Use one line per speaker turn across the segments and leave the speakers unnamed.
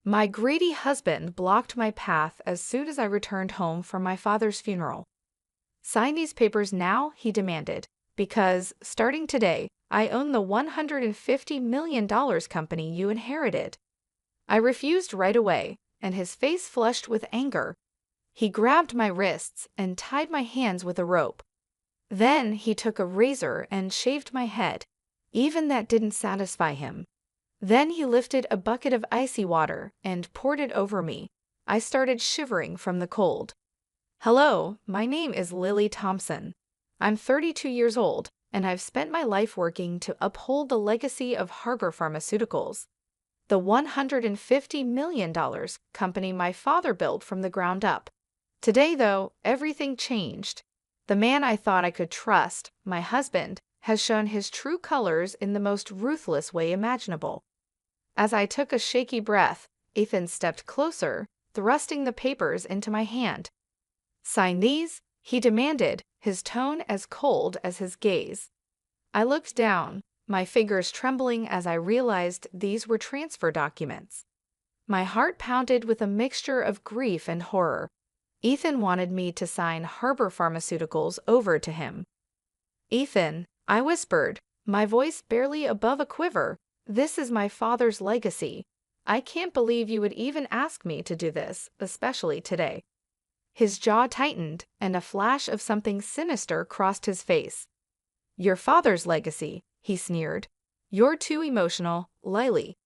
My greedy husband blocked my path as soon as I returned home from my father's funeral. "Sign these papers now," he demanded, "because, starting today, I own the $150 million company you inherited." I refused right away, and his face flushed with anger. He grabbed my wrists and tied my hands with a rope. Then he took a razor and shaved my head. Even that didn't satisfy him. Then he lifted a bucket of icy water and poured it over me. I started shivering from the cold. "Hello, my name is Lily Thompson. I'm 32 years old, and I've spent my life working to uphold the legacy of Harbor Pharmaceuticals, the $150 million company my father built from the ground up. Today, though, everything changed. The man I thought I could trust, my husband, has shown his true colors in the most ruthless way imaginable." As I took a shaky breath, Ethan stepped closer, thrusting the papers into my hand. "Sign these," he demanded, his tone as cold as his gaze. I looked down, my fingers trembling as I realized these were transfer documents. My heart pounded with a mixture of grief and horror. Ethan wanted me to sign Harbor Pharmaceuticals over to him. "Ethan," I whispered, my voice barely above a quiver, "this is my father's legacy. I can't believe you would even ask me to do this, especially today." His jaw tightened, and a flash of something sinister crossed his face. "Your father's legacy," he sneered. "You're too emotional, Lily.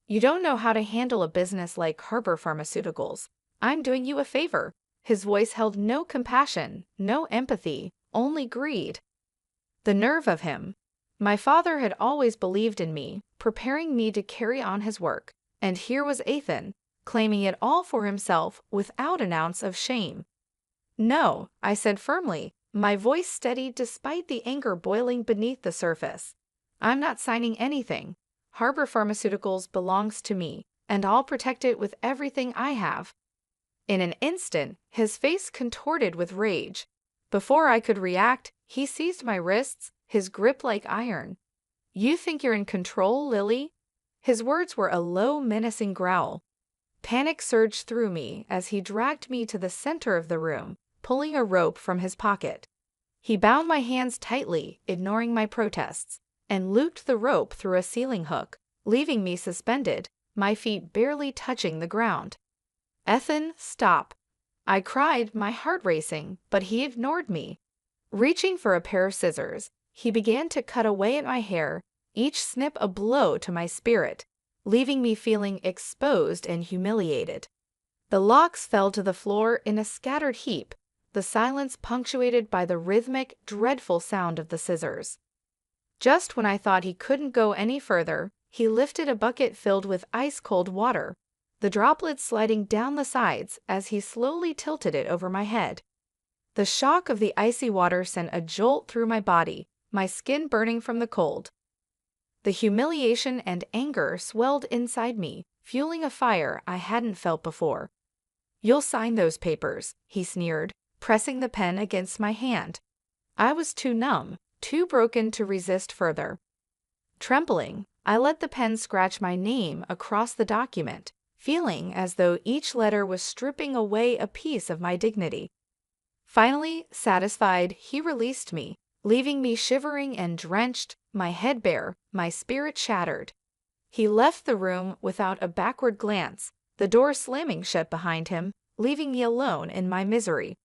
You don't know how to handle a business like Harbor Pharmaceuticals. I'm doing you a favor." His voice held no compassion, no empathy, only greed. The nerve of him. My father had always believed in me, preparing me to carry on his work, and here was Ethan, claiming it all for himself without an ounce of shame. "No," I said firmly, my voice steady despite the anger boiling beneath the surface. "I'm not signing anything. Harbor Pharmaceuticals belongs to me, and I'll protect it with everything I have." In an instant, his face contorted with rage. Before I could react, he seized my wrists, his grip like iron. "You think you're in control, Lily?" His words were a low, menacing growl. Panic surged through me as he dragged me to the center of the room, pulling a rope from his pocket. He bound my hands tightly, ignoring my protests, and looped the rope through a ceiling hook, leaving me suspended, my feet barely touching the ground. "Ethan, stop!" I cried, my heart racing, but he ignored me. Reaching for a pair of scissors, he began to cut away at my hair, each snip a blow to my spirit, leaving me feeling exposed and humiliated. The locks fell to the floor in a scattered heap, the silence punctuated by the rhythmic, dreadful sound of the scissors. Just when I thought he couldn't go any further, he lifted a bucket filled with ice-cold water, the droplets sliding down the sides as he slowly tilted it over my head. The shock of the icy water sent a jolt through my body, my skin burning from the cold. The humiliation and anger swelled inside me, fueling a fire I hadn't felt before. "You'll sign those papers," he sneered, pressing the pen against my hand. I was too numb, too broken to resist further. Trembling, I let the pen scratch my name across the document, feeling as though each letter was stripping away a piece of my dignity. Finally, satisfied, he released me, leaving me shivering and drenched, my head bare, my spirit shattered. He left the room without a backward glance, the door slamming shut behind him, leaving me alone in my misery.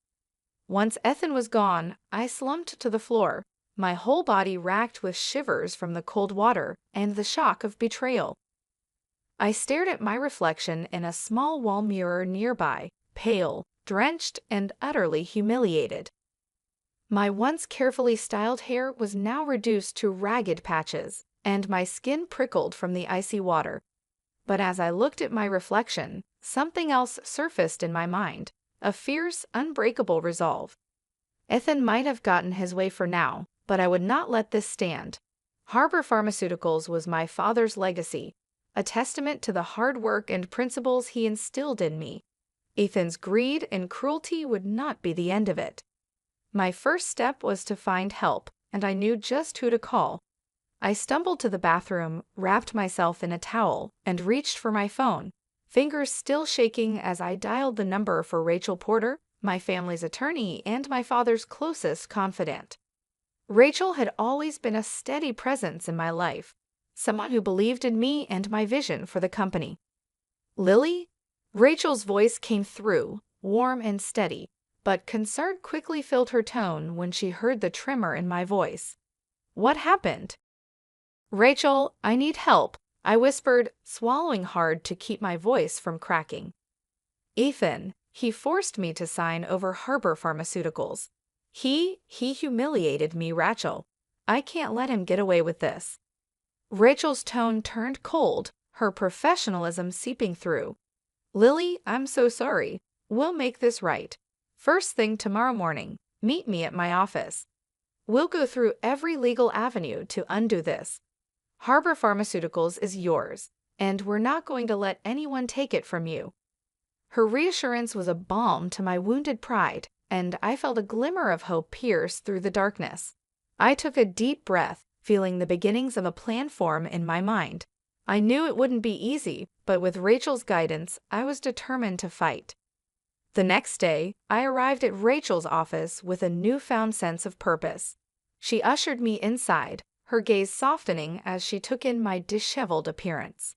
Once Ethan was gone, I slumped to the floor, my whole body racked with shivers from the cold water and the shock of betrayal. I stared at my reflection in a small wall mirror nearby, pale, drenched, and utterly humiliated. My once carefully styled hair was now reduced to ragged patches, and my skin prickled from the icy water. But as I looked at my reflection, something else surfaced in my mind, a fierce, unbreakable resolve. Ethan might have gotten his way for now, but I would not let this stand. Harbor Pharmaceuticals was my father's legacy, a testament to the hard work and principles he instilled in me. Ethan's greed and cruelty would not be the end of it. My first step was to find help, and I knew just who to call. I stumbled to the bathroom, wrapped myself in a towel, and reached for my phone. fingers still shaking as I dialed the number for Rachel Porter, my family's attorney and my father's closest confidant. Rachel had always been a steady presence in my life, someone who believed in me and my vision for the company. "Lily?" Rachel's voice came through, warm and steady, but concern quickly filled her tone when she heard the tremor in my voice. "What happened?" "Rachel, I need help," I whispered, swallowing hard to keep my voice from cracking. "Ethan, he forced me to sign over Harbor Pharmaceuticals. He humiliated me, Rachel. I can't let him get away with this." Rachel's tone turned cold, her professionalism seeping through. "Lily, I'm so sorry. We'll make this right. First thing tomorrow morning, meet me at my office. We'll go through every legal avenue to undo this. Harbor Pharmaceuticals is yours, and we're not going to let anyone take it from you." Her reassurance was a balm to my wounded pride, and I felt a glimmer of hope pierce through the darkness. I took a deep breath, feeling the beginnings of a plan form in my mind. I knew it wouldn't be easy, but with Rachel's guidance, I was determined to fight. The next day, I arrived at Rachel's office with a newfound sense of purpose. She ushered me inside, her gaze softening as she took in my disheveled appearance.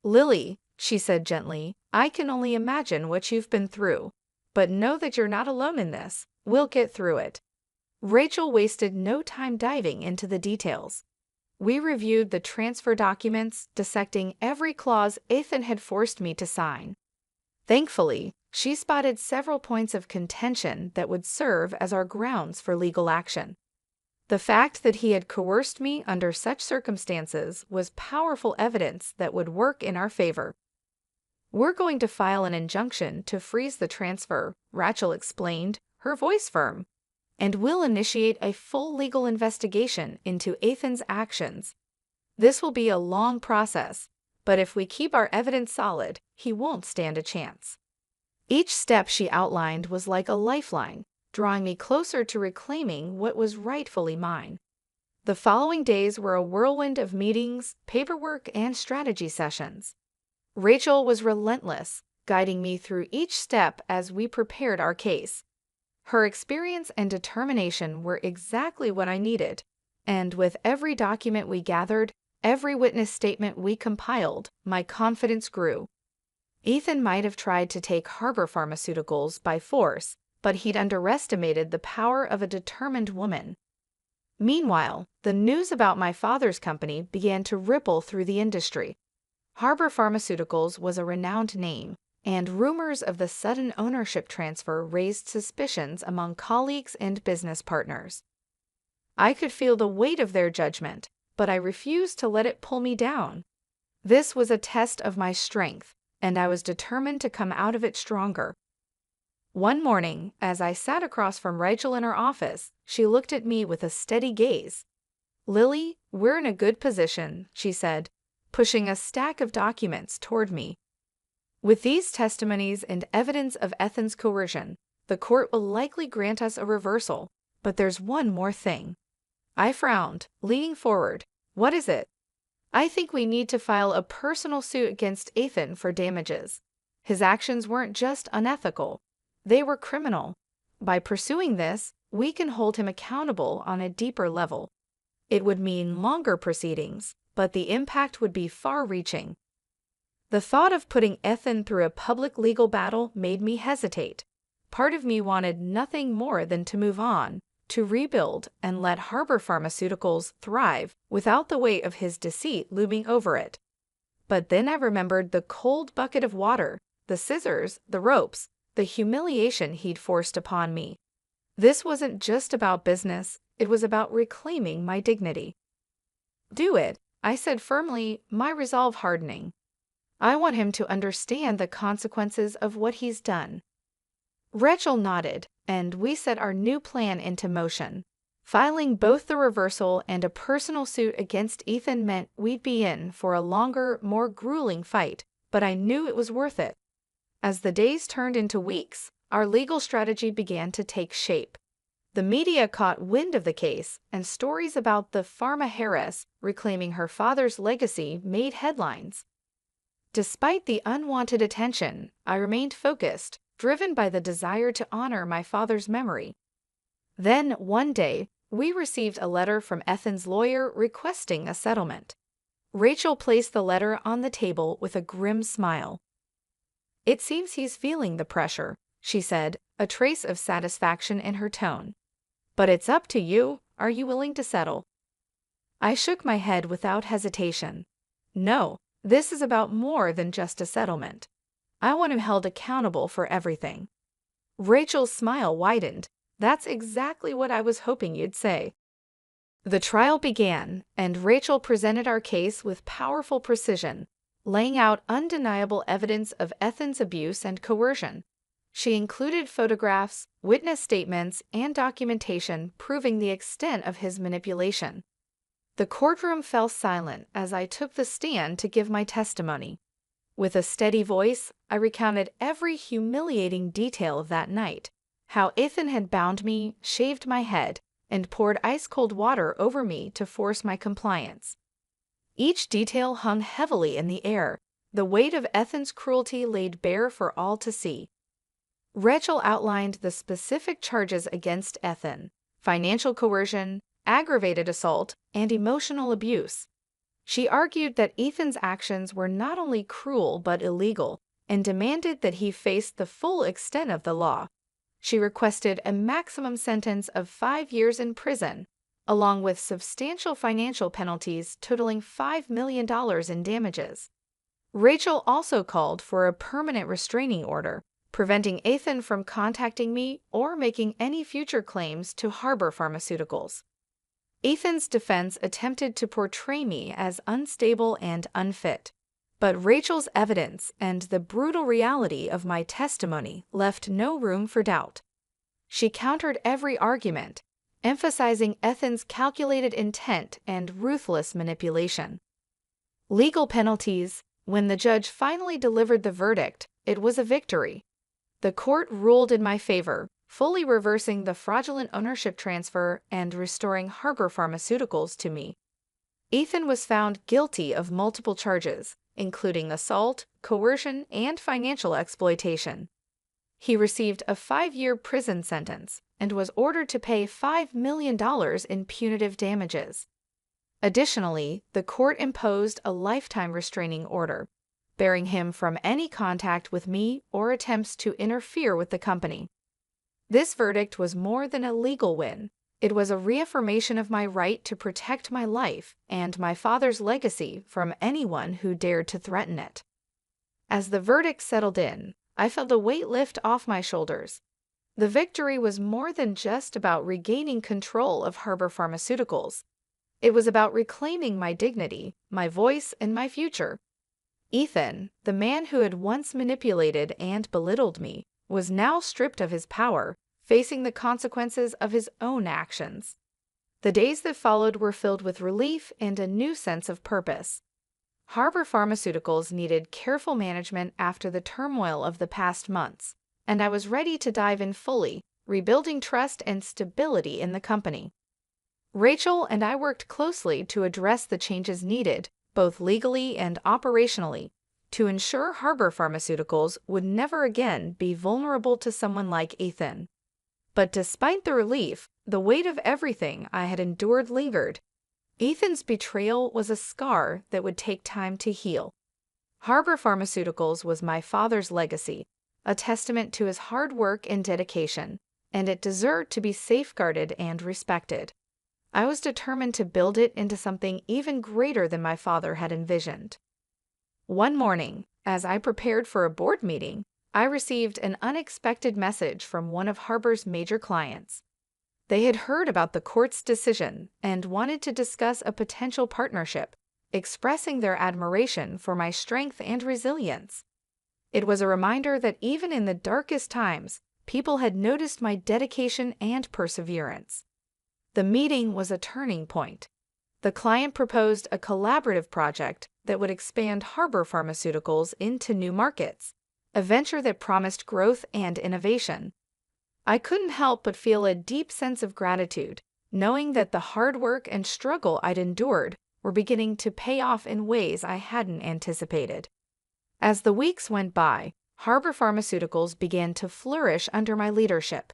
"Lily," she said gently, "I can only imagine what you've been through. But know that you're not alone in this. We'll get through it." Rachel wasted no time diving into the details. We reviewed the transfer documents, dissecting every clause Ethan had forced me to sign. Thankfully, she spotted several points of contention that would serve as our grounds for legal action. The fact that he had coerced me under such circumstances was powerful evidence that would work in our favor. "We're going to file an injunction to freeze the transfer," Rachel explained, her voice firm, "and we'll initiate a full legal investigation into Ethan's actions. This will be a long process, but if we keep our evidence solid, he won't stand a chance." Each step she outlined was like a lifeline, drawing me closer to reclaiming what was rightfully mine. The following days were a whirlwind of meetings, paperwork, and strategy sessions. Rachel was relentless, guiding me through each step as we prepared our case. Her experience and determination were exactly what I needed, and with every document we gathered, every witness statement we compiled, my confidence grew. Ethan might have tried to take Harbor Pharmaceuticals by force, but he'd underestimated the power of a determined woman. Meanwhile, the news about my father's company began to ripple through the industry. Harbor Pharmaceuticals was a renowned name, and rumors of the sudden ownership transfer raised suspicions among colleagues and business partners. I could feel the weight of their judgment, but I refused to let it pull me down. This was a test of my strength, and I was determined to come out of it stronger. One morning, as I sat across from Rachel in her office, she looked at me with a steady gaze. "Lily, we're in a good position," she said, pushing a stack of documents toward me. "With these testimonies and evidence of Ethan's coercion, the court will likely grant us a reversal, but there's one more thing." I frowned, leaning forward. "What is it?" "I think we need to file a personal suit against Ethan for damages. His actions weren't just unethical, they were criminal. By pursuing this, we can hold him accountable on a deeper level. It would mean longer proceedings, but the impact would be far-reaching." The thought of putting Ethan through a public legal battle made me hesitate. Part of me wanted nothing more than to move on, to rebuild and let Harbor Pharmaceuticals thrive without the weight of his deceit looming over it. But then I remembered the cold bucket of water, the scissors, the ropes, the humiliation he'd forced upon me. This wasn't just about business, it was about reclaiming my dignity. "Do it," I said firmly, my resolve hardening. "I want him to understand the consequences of what he's done." Rachel nodded, and we set our new plan into motion. Filing both the reversal and a personal suit against Ethan meant we'd be in for a longer, more grueling fight, but I knew it was worth it. As the days turned into weeks, our legal strategy began to take shape. The media caught wind of the case, and stories about the pharma heiress reclaiming her father's legacy made headlines. Despite the unwanted attention, I remained focused, driven by the desire to honor my father's memory. Then, one day, we received a letter from Ethan's lawyer requesting a settlement. Rachel placed the letter on the table with a grim smile. "It seems he's feeling the pressure," she said, a trace of satisfaction in her tone. "But it's up to you. Are you willing to settle?" I shook my head without hesitation. "No, this is about more than just a settlement. I want him held accountable for everything." Rachel's smile widened. "That's exactly what I was hoping you'd say." The trial began, and Rachel presented our case with powerful precision, laying out undeniable evidence of Ethan's abuse and coercion. She included photographs, witness statements, and documentation proving the extent of his manipulation. The courtroom fell silent as I took the stand to give my testimony. With a steady voice, I recounted every humiliating detail of that night: how Ethan had bound me, shaved my head, and poured ice-cold water over me to force my compliance. Each detail hung heavily in the air, the weight of Ethan's cruelty laid bare for all to see. Rachel outlined the specific charges against Ethan: financial coercion, aggravated assault, and emotional abuse. She argued that Ethan's actions were not only cruel but illegal, and demanded that he face the full extent of the law. She requested a maximum sentence of 5 years in prison, along with substantial financial penalties totaling $5 million in damages. Rachel also called for a permanent restraining order, preventing Ethan from contacting me or making any future claims to Harbor Pharmaceuticals. Ethan's defense attempted to portray me as unstable and unfit, but Rachel's evidence and the brutal reality of my testimony left no room for doubt. She countered every argument, emphasizing Ethan's calculated intent and ruthless manipulation. Legal penalties. When the judge finally delivered the verdict, it was a victory. The court ruled in my favor, fully reversing the fraudulent ownership transfer and restoring Harbor Pharmaceuticals to me. Ethan was found guilty of multiple charges, including assault, coercion, and financial exploitation. He received a 5-year prison sentence and was ordered to pay $5 million in punitive damages. Additionally, the court imposed a lifetime restraining order, barring him from any contact with me or attempts to interfere with the company. This verdict was more than a legal win. It was a reaffirmation of my right to protect my life and my father's legacy from anyone who dared to threaten it. As the verdict settled in, I felt a weight lift off my shoulders. The victory was more than just about regaining control of Harbor Pharmaceuticals. It was about reclaiming my dignity, my voice, and my future. Ethan, the man who had once manipulated and belittled me, was now stripped of his power, facing the consequences of his own actions. The days that followed were filled with relief and a new sense of purpose. Harbor Pharmaceuticals needed careful management after the turmoil of the past months, and I was ready to dive in fully, rebuilding trust and stability in the company. Rachel and I worked closely to address the changes needed, both legally and operationally, to ensure Harbor Pharmaceuticals would never again be vulnerable to someone like Ethan. But despite the relief, the weight of everything I had endured lingered. Ethan's betrayal was a scar that would take time to heal. Harbor Pharmaceuticals was my father's legacy, a testament to his hard work and dedication, and it deserved to be safeguarded and respected. I was determined to build it into something even greater than my father had envisioned. One morning, as I prepared for a board meeting, I received an unexpected message from one of Harbor's major clients. They had heard about the court's decision and wanted to discuss a potential partnership, expressing their admiration for my strength and resilience. It was a reminder that even in the darkest times, people had noticed my dedication and perseverance. The meeting was a turning point. The client proposed a collaborative project that would expand Harbor Pharmaceuticals into new markets, a venture that promised growth and innovation. I couldn't help but feel a deep sense of gratitude, knowing that the hard work and struggle I'd endured were beginning to pay off in ways I hadn't anticipated. As the weeks went by, Harbor Pharmaceuticals began to flourish under my leadership.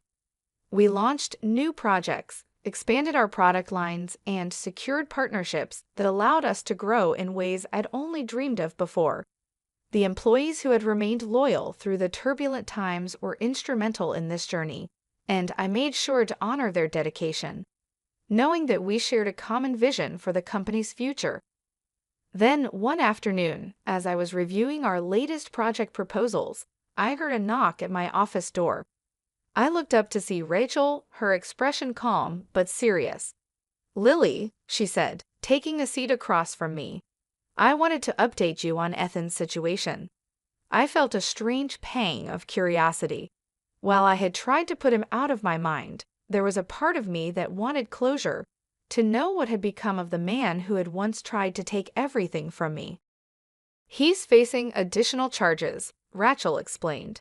We launched new projects, expanded our product lines, and secured partnerships that allowed us to grow in ways I'd only dreamed of before. The employees who had remained loyal through the turbulent times were instrumental in this journey, and I made sure to honor their dedication, knowing that we shared a common vision for the company's future. Then, one afternoon, as I was reviewing our latest project proposals, I heard a knock at my office door. I looked up to see Rachel, her expression calm but serious. "Lily," she said, taking a seat across from me, "I wanted to update you on Ethan's situation." I felt a strange pang of curiosity. While I had tried to put him out of my mind, there was a part of me that wanted closure, to know what had become of the man who had once tried to take everything from me. "He's facing additional charges," Rachel explained.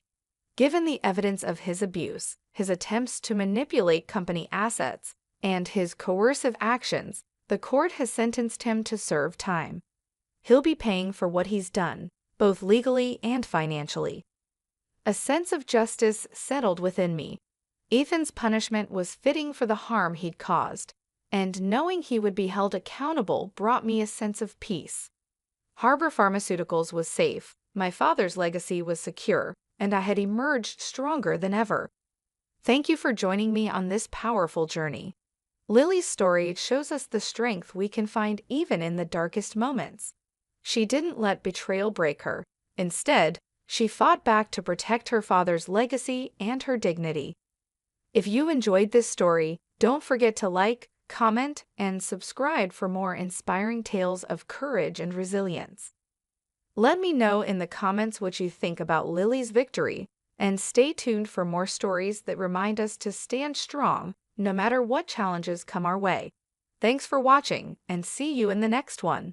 "Given the evidence of his abuse, his attempts to manipulate company assets, and his coercive actions, the court has sentenced him to serve time. He'll be paying for what he's done, both legally and financially." A sense of justice settled within me. Ethan's punishment was fitting for the harm he'd caused, and knowing he would be held accountable brought me a sense of peace. Harbor Pharmaceuticals was safe, my father's legacy was secure, and I had emerged stronger than ever. Thank you for joining me on this powerful journey. Lily's story shows us the strength we can find even in the darkest moments. She didn't let betrayal break her. Instead, she fought back to protect her father's legacy and her dignity. If you enjoyed this story, don't forget to like, comment, and subscribe for more inspiring tales of courage and resilience. Let me know in the comments what you think about Lily's victory, and stay tuned for more stories that remind us to stand strong no matter what challenges come our way. Thanks for watching, and see you in the next one.